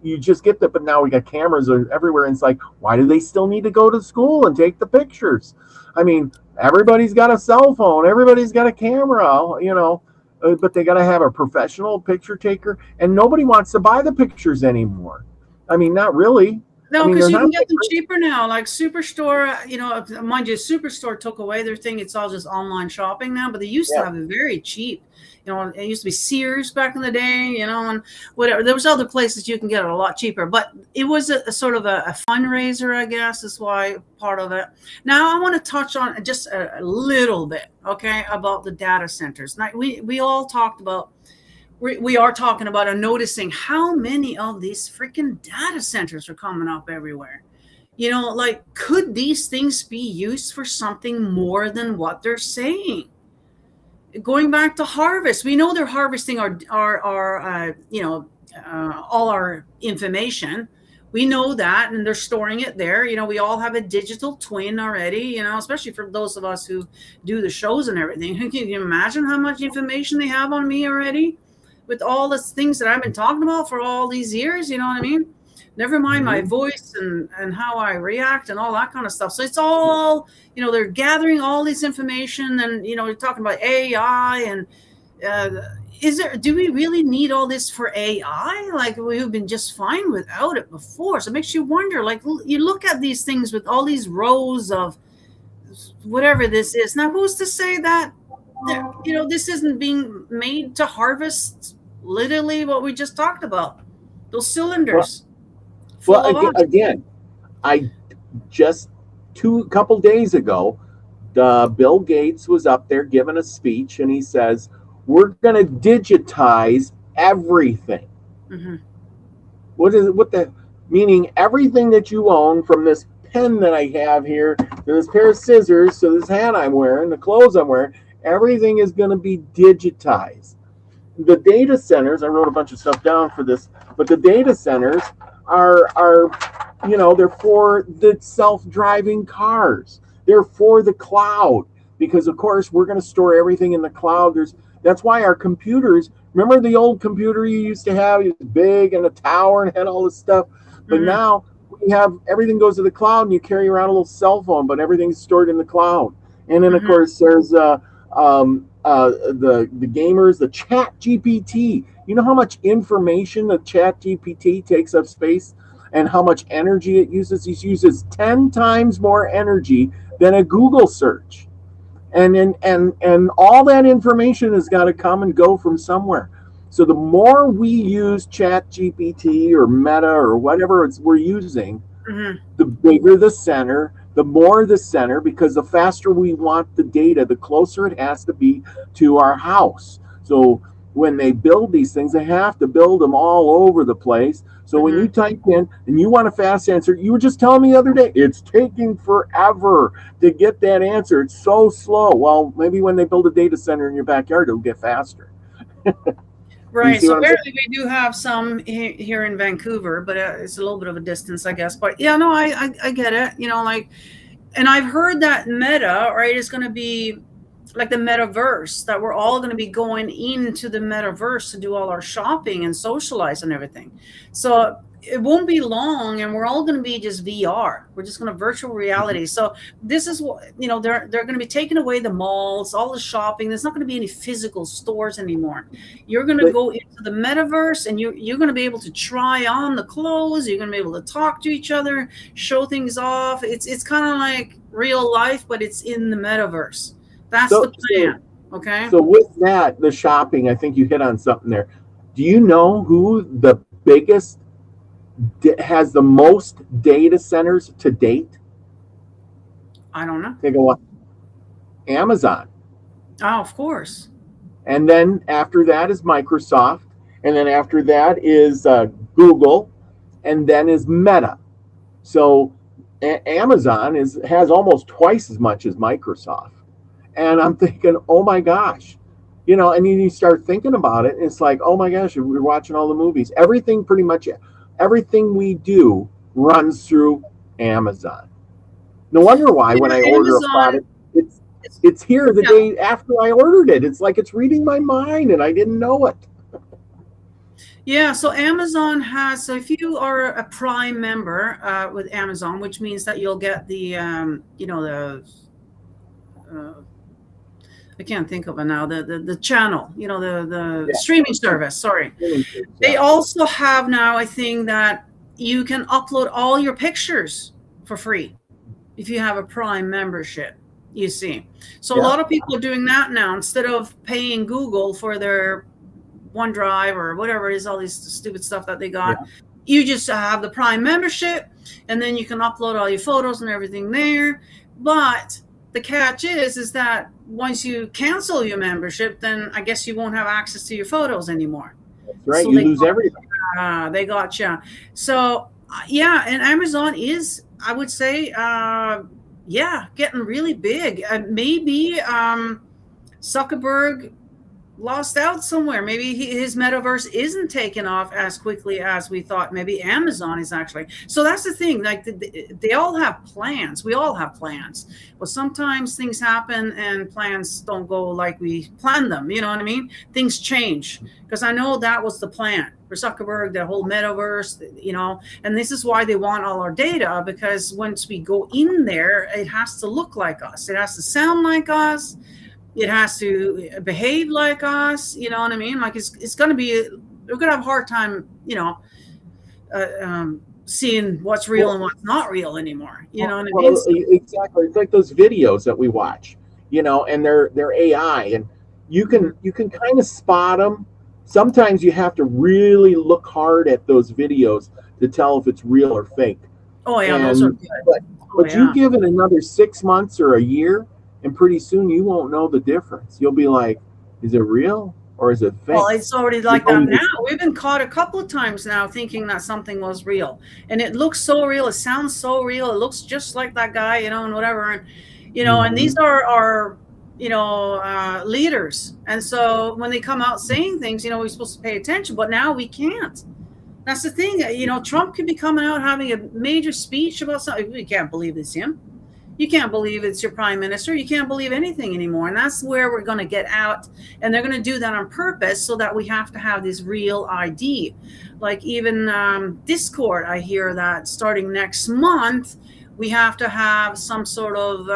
you just get that. But now we got cameras everywhere, and it's like, why do they still need to go to school and take the pictures? I mean, everybody's got a cell phone, everybody's got a camera, but they got to have a professional picture taker, and nobody wants to buy the pictures anymore. I mean, not really. No, because you can get them cheaper now. Like Superstore, mind you, Superstore took away their thing. It's all just online shopping now, but they used to have it very cheap. It used to be Sears back in the day, and whatever. There was other places you can get it a lot cheaper, but it was a sort of a fundraiser, I guess, is why part of it. Now I want to touch on just a little bit, okay, about the data centers. Now, we all talked about, we are talking about and noticing how many of these freaking data centers are coming up everywhere. Like, could these things be used for something more than what they're saying? Going back to harvest, we know they're harvesting our all our information. We know that, and they're storing it there. We all have a digital twin already, especially for those of us who do the shows and everything. Can you imagine how much information they have on me already with all the things that I've been talking about for all these years? You know what I mean? Never mind my voice and how I react and all that kind of stuff. So it's all, they're gathering all this information, and, you're talking about AI and do we really need all this for AI? Like, we've been just fine without it before. So it makes you wonder, like, you look at these things with all these rows of whatever this is. Now, who's to say that, this isn't being made to harvest literally what we just talked about? Those cylinders. Well, again, I just a couple days ago, Bill Gates was up there giving a speech, and he says, we're going to digitize everything. Mm-hmm. Meaning everything that you own, from this pen that I have here, to this pair of scissors, to this hat I'm wearing, the clothes I'm wearing, everything is going to be digitized. The data centers, I wrote a bunch of stuff down for this, but the data centers are they're for the self-driving cars. They're for the cloud, because of course we're going to store everything in the cloud. That's why our computers, remember the old computer you used to have? It was big and a tower and had all this stuff. But now we have everything goes to the cloud, and you carry around a little cell phone, but everything's stored in the cloud. And then of course there's the gamers, the Chat GPT. You know how much information the Chat GPT takes up space, and how much energy it uses? It uses 10 times more energy than a Google search. And all that information has got to come and go from somewhere. So the more we use Chat GPT or Meta or whatever we're using, the bigger the center, the more the center, because the faster we want the data, the closer it has to be to our house. So when they build these things, they have to build them all over the place. So when you type in and you want a fast answer, you were just telling me the other day, it's taking forever to get that answer. It's so slow. Well, maybe when they build a data center in your backyard, it'll get faster. Right. So apparently we do have some here in Vancouver, but it's a little bit of a distance, I guess. But yeah, no, I get it. You know, like, and I've heard that Meta, right, is going to be like the metaverse, that we're all going to be going into the metaverse to do all our shopping and socialize and everything. So it won't be long, and we're all going to be just VR. We're just going to virtual reality. So this is what, you know, they're going to be taking away the malls, all the shopping. There's not going to be any physical stores anymore. You're going to go into the metaverse, and you're going to be able to try on the clothes. You're going to be able to talk to each other, show things off. It's kind of like real life, but it's in the metaverse. That's the plan. Okay. So with that, the shopping, I think you hit on something there. Do you know who the biggest has the most data centers to date? I don't know. Take a look. Amazon. Oh, of course. And then after that is Microsoft. And then after that is Google. And then is Meta. So Amazon has almost twice as much as Microsoft. And I'm thinking, oh my gosh. You know, and then you start thinking about it, and it's like, oh my gosh, we're watching all the movies. Everything we do runs through Amazon. No wonder why when I order a product, it's here the day after I ordered it. It's like it's reading my mind, and I didn't know it. Yeah, so Amazon has, so if you are a Prime member with Amazon, which means that you'll get the, I can't think of it now, the channel, the streaming service, sorry. They also have now a thing that you can upload all your pictures for free if you have a Prime membership, you see. So a lot of people are doing that now. Instead of paying Google for their OneDrive or whatever it is, all these stupid stuff that they got, you just have the Prime membership, and then you can upload all your photos and everything there. But the catch is that once you cancel your membership, then I guess you won't have access to your photos anymore. That's right. So you lose everything. They got you. So, and Amazon is, I would say, getting really big. Maybe Zuckerberg lost out somewhere. Maybe his metaverse isn't taking off as quickly as we thought. Maybe Amazon is actually. So that's the thing. Like they all have plans. We all have plans. But sometimes things happen and plans don't go like we planned them. You know what I mean? Things change. Because I know that was the plan for Zuckerberg, the whole metaverse, and this is why they want all our data, because once we go in there, it has to look like us. It has to sound like us. It has to behave like us, you know what I mean? Like it's going to be, we're going to have a hard time, seeing what's real and what's not real anymore. You know what I mean? Exactly. It's like those videos that we watch, and they're AI, and you can kind of spot them. Sometimes you have to really look hard at those videos to tell if it's real or fake. Oh yeah, those are good. But you give it another 6 months or a year, and pretty soon you won't know the difference. You'll be like, is it real or is it fake? Well, it's already like that now. We've been caught a couple of times now thinking that something was real. And it looks so real. It sounds so real. It looks just like that guy, and whatever. And, and these are our, leaders. And so when they come out saying things, we're supposed to pay attention. But now we can't. That's the thing. Trump could be coming out having a major speech about something. We can't believe it's him. You can't believe it's your prime minister. You can't believe anything anymore. And that's where we're going to get out. And they're going to do that on purpose so that we have to have this real ID. Like even Discord, I hear that starting next month, we have to have some sort of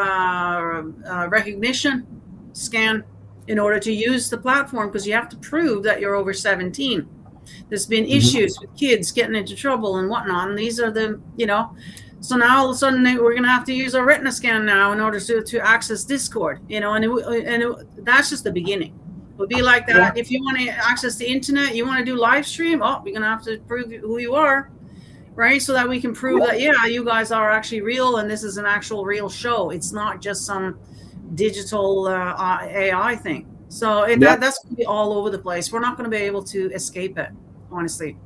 recognition scan in order to use the platform, because you have to prove that you're over 17. There's been issues with kids getting into trouble and whatnot. And these are the, so now all of a sudden we're going to have to use our retina scan now in order to access Discord, that's just the beginning. It would be like that. If you want to access the internet, you want to do live stream, you're going to have to prove who you are. right? So that we can prove that, yeah, you guys are actually real and this is an actual real show. It's not just some digital AI thing. So that's going to be all over the place. We're not going to be able to escape it, honestly.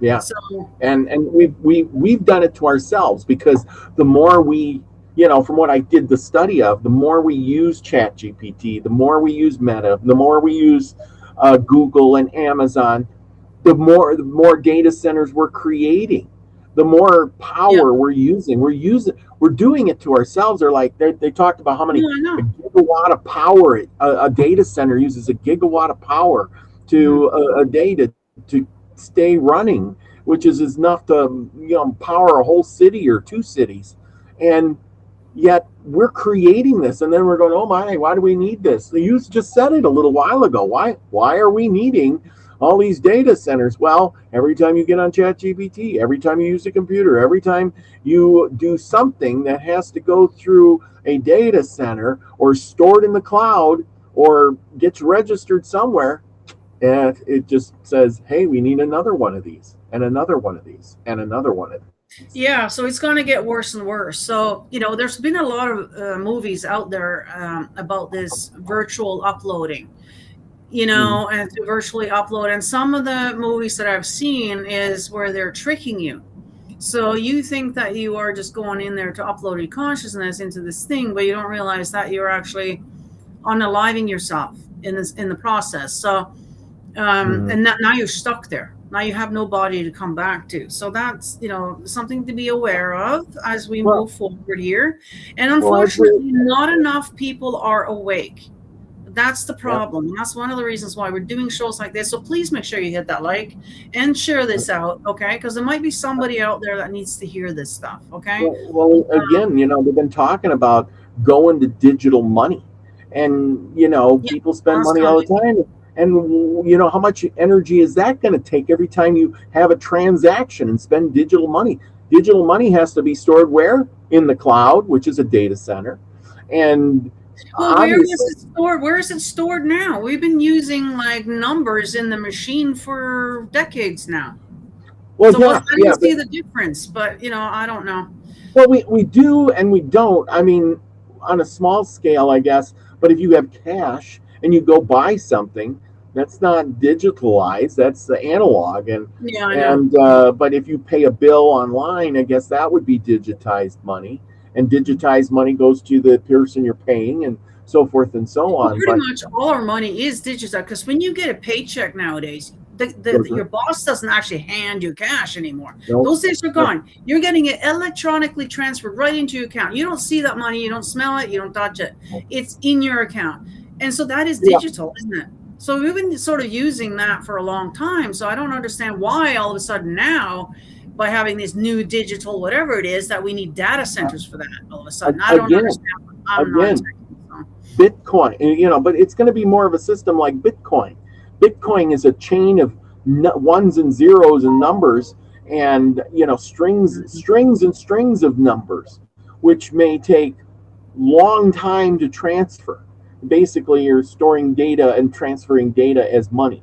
Yeah. So, and we've done it to ourselves, because the more we, from what I did the study of, the more we use ChatGPT, the more we use Meta, the more we use Google and Amazon, the more data centers we're creating, the more power we're using. We're doing it to ourselves. They're like, they talked about how many a gigawatt of power a data center uses, a gigawatt of power to a day to stay running, which is enough to power a whole city or two cities. And yet we're creating this, and then we're going, oh my, why do we need this? You just said it a little while ago. Why are we needing all these data centers? Well, every time you get on ChatGPT, every time you use a computer, every time you do something that has to go through a data center or stored in the cloud or gets registered somewhere, and it just says, hey, we need another one of these, and another one of these, and another one of these. Yeah, so it's going to get worse and worse. So, there's been a lot of movies out there about this virtual uploading, and to virtually upload. And some of the movies that I've seen is where they're tricking you. So you think that you are just going in there to upload your consciousness into this thing, but you don't realize that you're actually unaliving yourself in the process. So, and now you're stuck there. Now you have no body to come back to. So that's, something to be aware of as we move forward here. And unfortunately, not enough people are awake. That's the problem. And that's one of the reasons why we're doing shows like this. So please make sure you hit that like and share this out, okay? Because there might be somebody out there that needs to hear this stuff, okay? Well, again, they've been talking about going to digital money. And, people spend money all the time. And how much energy is that going to take every time you have a transaction and spend digital money? Digital money has to be stored where? In the cloud, which is a data center. And where is it stored? Where is it stored now? We've been using like numbers in the machine for decades now. Well, so I didn't see the difference, but I don't know. Well, we do and we don't. I mean, on a small scale, I guess. But if you have cash and you go buy something, that's not digitalized, that's the analog. But if you pay a bill online, I guess that would be digitized money, and digitized money goes to the person you're paying, and so forth and so on. Pretty much all our money is digitized, because when you get a paycheck nowadays, your boss doesn't actually hand you cash anymore. Nope. Those days are gone. Nope. You're getting it electronically transferred right into your account. You don't see that money, you don't smell it, you don't touch it. It's in your account. And so that is digital, isn't it? So we've been sort of using that for a long time. So I don't understand why all of a sudden now, by having this new digital whatever it is, that we need data centers for that all of a sudden. I don't understand. Bitcoin, but it's going to be more of a system like Bitcoin. Bitcoin is a chain of ones and zeros and numbers, and strings and strings of numbers, which may take long time to transfer. Basically, you're storing data and transferring data as money.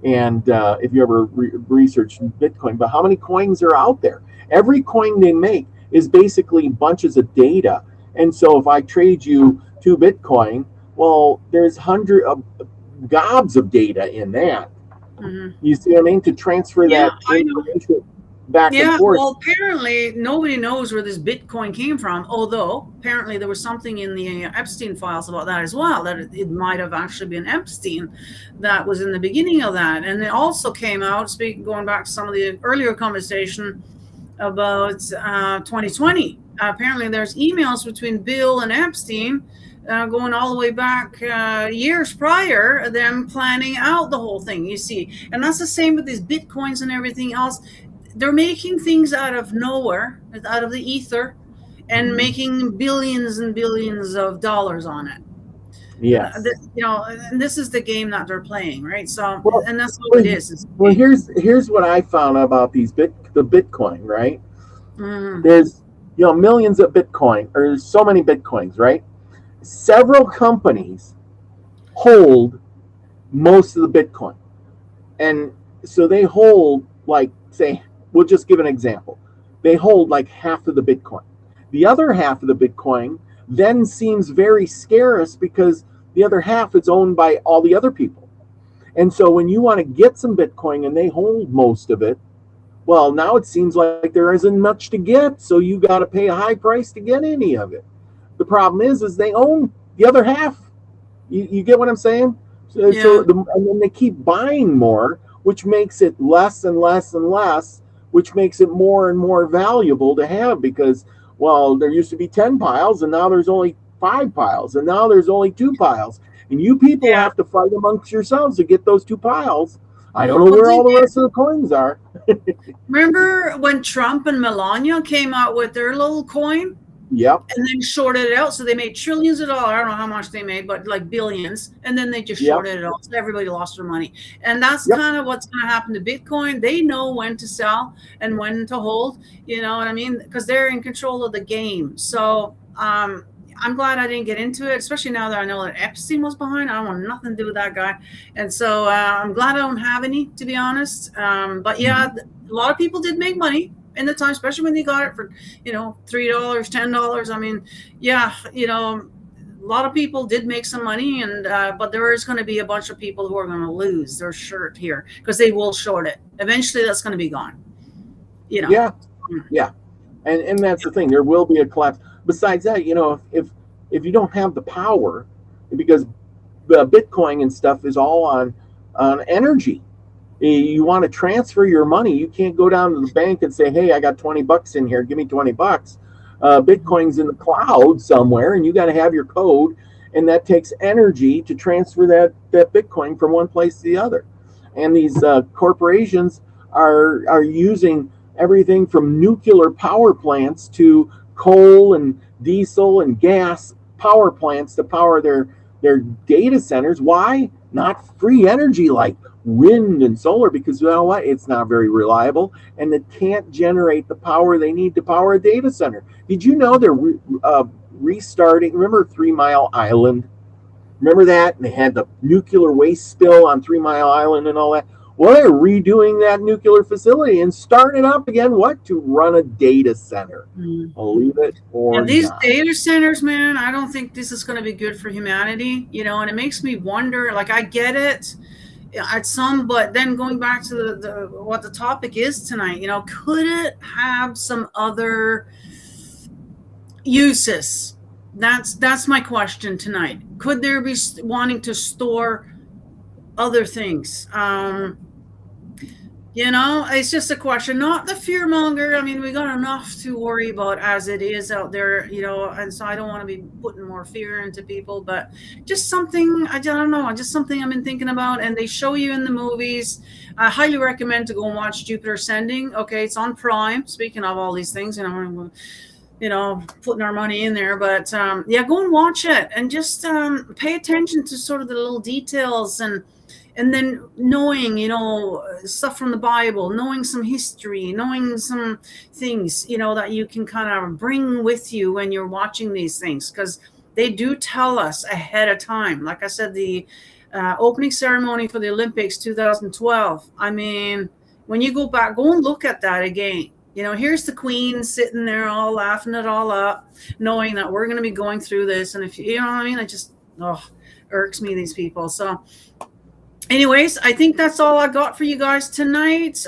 And if you ever research Bitcoin, but how many coins are out there? Every coin they make is basically bunches of data. And so if I trade you 2 Bitcoin, well, there's gobs of data in that. You see what I mean? To transfer that information back and forth. Well, apparently nobody knows where this Bitcoin came from, although apparently there was something in the Epstein files about that as well, that it might have actually been Epstein that was in the beginning of that. And it also came out, going back to some of the earlier conversation about 2020. Apparently there's emails between Bill and Epstein going all the way back years prior, them planning out the whole thing, you see. And that's the same with these Bitcoins and everything else. They're making things out of nowhere, out of the ether, and making billions and billions of dollars on it. Yes. This is the game that they're playing, right? So, and that's what it is. Well, here's what I found out about the Bitcoin, right? There's millions of Bitcoin, or so many Bitcoins, right? Several companies hold most of the Bitcoin, and so they hold, like, say, we'll just give an example. They hold like half of the Bitcoin. The other half of the Bitcoin then seems very scarce because the other half is owned by all the other people. And so when you want to get some Bitcoin and they hold most of it, well, now it seems like there isn't much to get, so you got to pay a high price to get any of it. The problem is they own the other half. You get what I'm saying? Yeah. And then they keep buying more, which makes it less and less and less, which makes it more and more valuable to have because, well, there used to be 10 piles, and now there's only 5 piles, and now there's only 2 piles. And you people have to fight amongst yourselves to get those 2 piles. I don't know where all the rest of the coins are. Remember when Trump and Melania came out with their little coin? Yep. And then shorted it out. So they made trillions of dollars. I don't know how much they made, but like billions. And then they just shorted it out. So everybody lost their money. And that's kind of what's going to happen to Bitcoin. They know when to sell and when to hold. You know what I mean? Because they're in control of the game. So I'm glad I didn't get into it, especially now that I know that Epstein was behind. I don't want nothing to do with that guy. And so I'm glad I don't have any, to be honest. But yeah, a lot of people did make money in the time, especially when they got it for, $3, $10. I mean, a lot of people did make some money, and but there is going to be a bunch of people who are going to lose their shirt here because they will short it. Eventually, that's going to be gone. Yeah. And that's the thing. There will be a collapse. Besides that, if you don't have the power, because the Bitcoin and stuff is all on energy. You want to transfer your money, you can't go down to the bank and say, hey, I got $20 in here, give me $20. Bitcoin's in the cloud somewhere, and you got to have your code, and that takes energy to transfer that Bitcoin from one place to the other. And these corporations are using everything from nuclear power plants to coal and diesel and gas power plants to power their data centers. Why? Not free energy like wind and solar, because you know what? It's not very reliable, and it can't generate the power they need to power a data center. Did you know they're restarting? Remember 3 Mile Island? Remember that? And they had the nuclear waste spill on 3 Mile Island and all that. Well, they're redoing that nuclear facility and starting it up again. What? To run a data center. Believe it or not. These data centers, man, I don't think this is going to be good for humanity. And it makes me wonder. Like, I get it at some, but then going back to what the topic is tonight, could it have some other uses? That's my question tonight. Could there be wanting to store other things? It's just a question, not the fear monger. I mean, we got enough to worry about as it is out there, and so I don't want to be putting more fear into people, but just something, I don't know, just something I've been thinking about. And they show you in the movies. I highly recommend to go and watch Jupiter Ascending. Okay, it's on Prime. Speaking of all these things, putting our money in there, but go and watch it and just pay attention to sort of the little details and then knowing, stuff from the Bible, knowing some history, knowing some things, that you can kind of bring with you when you're watching these things, because they do tell us ahead of time. Like I said, the opening ceremony for the Olympics 2012. I mean, when you go back, go and look at that again. Here's the Queen sitting there all laughing it all up, knowing that we're going to be going through this. And if you know what I mean, it just irks me, these people. So anyways, I think that's all I got for you guys tonight.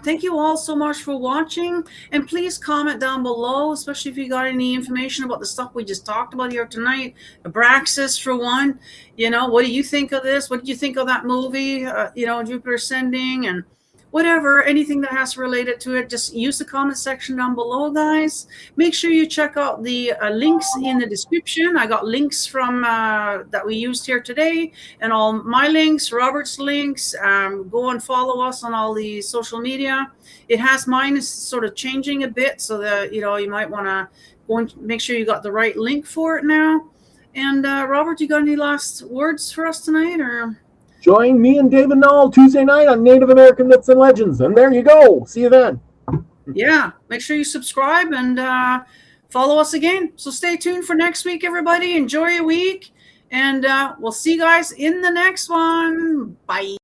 Thank you all so much for watching. And please comment down below, especially if you got any information about the stuff we just talked about here tonight. Abraxas, for one. What do you think of this? What did you think of that movie, Jupiter Ascending, and whatever, anything that has related to it, just use the comment section down below, guys. Make sure you check out the links in the description. I got links from that we used here today, and all my links, Robert's links. Go and follow us on all the social media. It has mine is sort of changing a bit, so that you might want to go and make sure you got the right link for it now. And Robert, you got any last words for us tonight, or? Join me and David Knoll Tuesday night on Native American Myths and Legends. And there you go. See you then. Yeah. Make sure you subscribe and follow us again. So stay tuned for next week, everybody. Enjoy your week. And we'll see you guys in the next one. Bye.